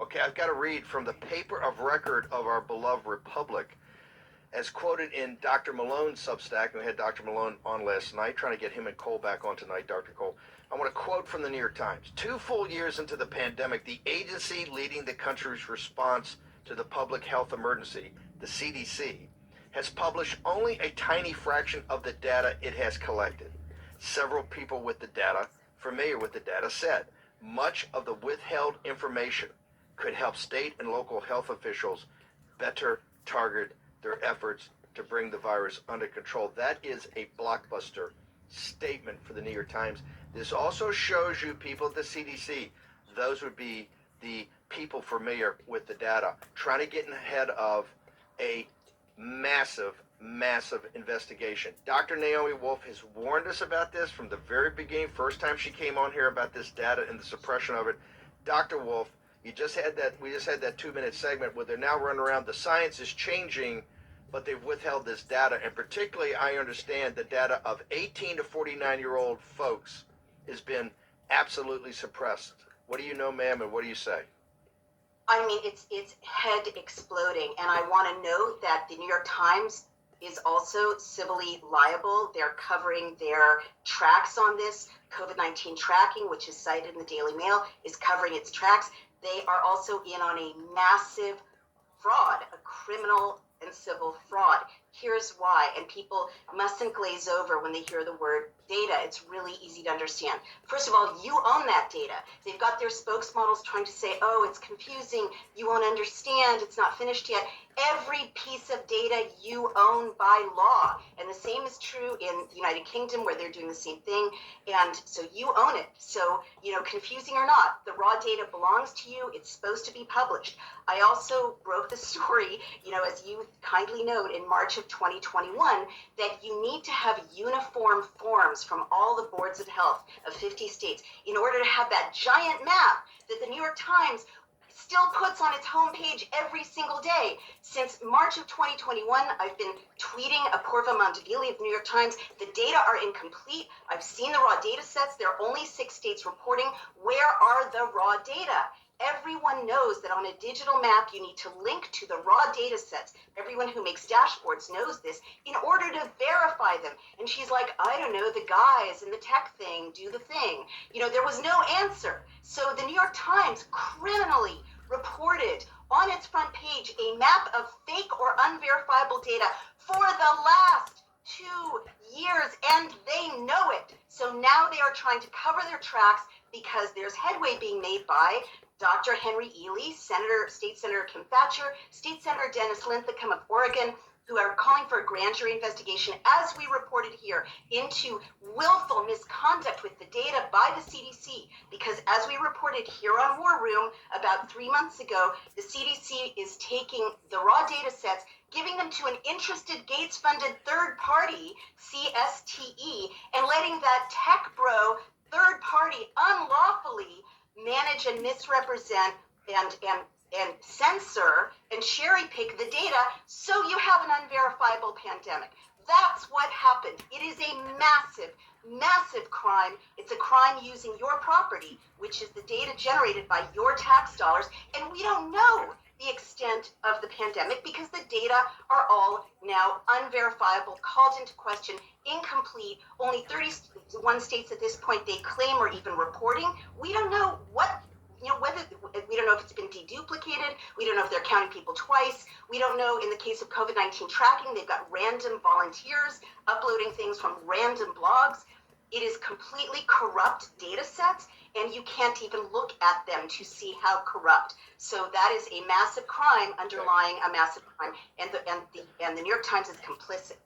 Okay, I've got to read from the paper of record of our beloved republic, as quoted in Dr. Malone's Substack. We had Dr. Malone on last night, trying to get him and Cole back on tonight, Dr. Cole. I want to quote from the New York Times. 2 full years into the pandemic, the agency leading the country's response to the public health emergency, the CDC, has published only a tiny fraction of the data it has collected. Several people with the data, familiar with the data, said much of the withheld information could help state and local health officials better target their efforts to bring the virus under control. That is a blockbuster statement for the New York Times. This also shows you people at the CDC, those would be the people familiar with the data, trying to get ahead of a massive investigation. Dr. Naomi Wolf has warned us about this from the very beginning, first time she came on here about this data and the suppression of it. Dr. Wolf, we just had that 2-minute segment where they're now running around. The science is changing, but they've withheld this data. And particularly, I understand the data of 18 to 49-year-old folks has been absolutely suppressed. What do you know, ma'am, and what do you say? I mean, it's head exploding. And I want to note that the New York Times is also civilly liable. They're covering their tracks on this. COVID-19 tracking, which is cited in the Daily Mail, is covering its tracks. They are also in on a massive fraud, a criminal and civil fraud. Here's why, and people mustn't glaze over when they hear the word data. It's really easy to understand. First of all, you own that data. They've got their spokesmodels trying to say, oh, it's confusing, you won't understand, it's not finished yet. Every piece of data you own by law. And the same is true in the United Kingdom, where they're doing the same thing. And so you own it. So, confusing or not, the raw data belongs to you. It's supposed to be published. I also broke the story, as you kindly note, in March of 2021, that you need to have uniform forms from all the boards of health of 50 states in order to have that giant map that the New York Times still puts on its homepage every single day. Since March of 2021, I've been tweeting Apoorva Mandavilli of the New York Times. The data are incomplete. I've seen the raw data sets. There are only 6 states reporting. Where are the raw data? Everyone knows that on a digital map, you need to link to the raw data sets. Everyone who makes dashboards knows this in order to verify them. And she's like, I don't know, the guys in the tech thing do the thing. There was no answer. So the New York Times criminally reported on its front page a map of fake or unverifiable data for the last 2 years, and they know it. So now they are trying to cover their tracks because there's headway being made by Dr. Henry Ely, State Senator Kim Thatcher, State Senator Dennis Linthicum of Oregon, who are calling for a grand jury investigation, as we reported here, into willful misconduct with the data by the CDC. Because as we reported here on War Room about 3 months ago, the CDC is taking the raw data sets, giving them to an interested Gates-funded third party, CSTE, and letting that tech bro third party unlawfully manage and misrepresent and censor and cherry pick the data so you have an unverifiable pandemic. That's what happened. It is a massive crime. It's a crime using your property, which is the data generated by your tax dollars, and we don't know the extent of the pandemic because the data are all now unverifiable, called into question, incomplete. Only 31 states at this point they claim are even reporting. We don't know whether we don't know if it's been deduplicated. We don't know if they're counting people twice. We don't know in the case of COVID-19 tracking, they've got random volunteers uploading things from random blogs. It is completely corrupt data sets, and you can't even look at them to see how corrupt. So that is a massive crime underlying a massive crime, and the New York Times is complicit.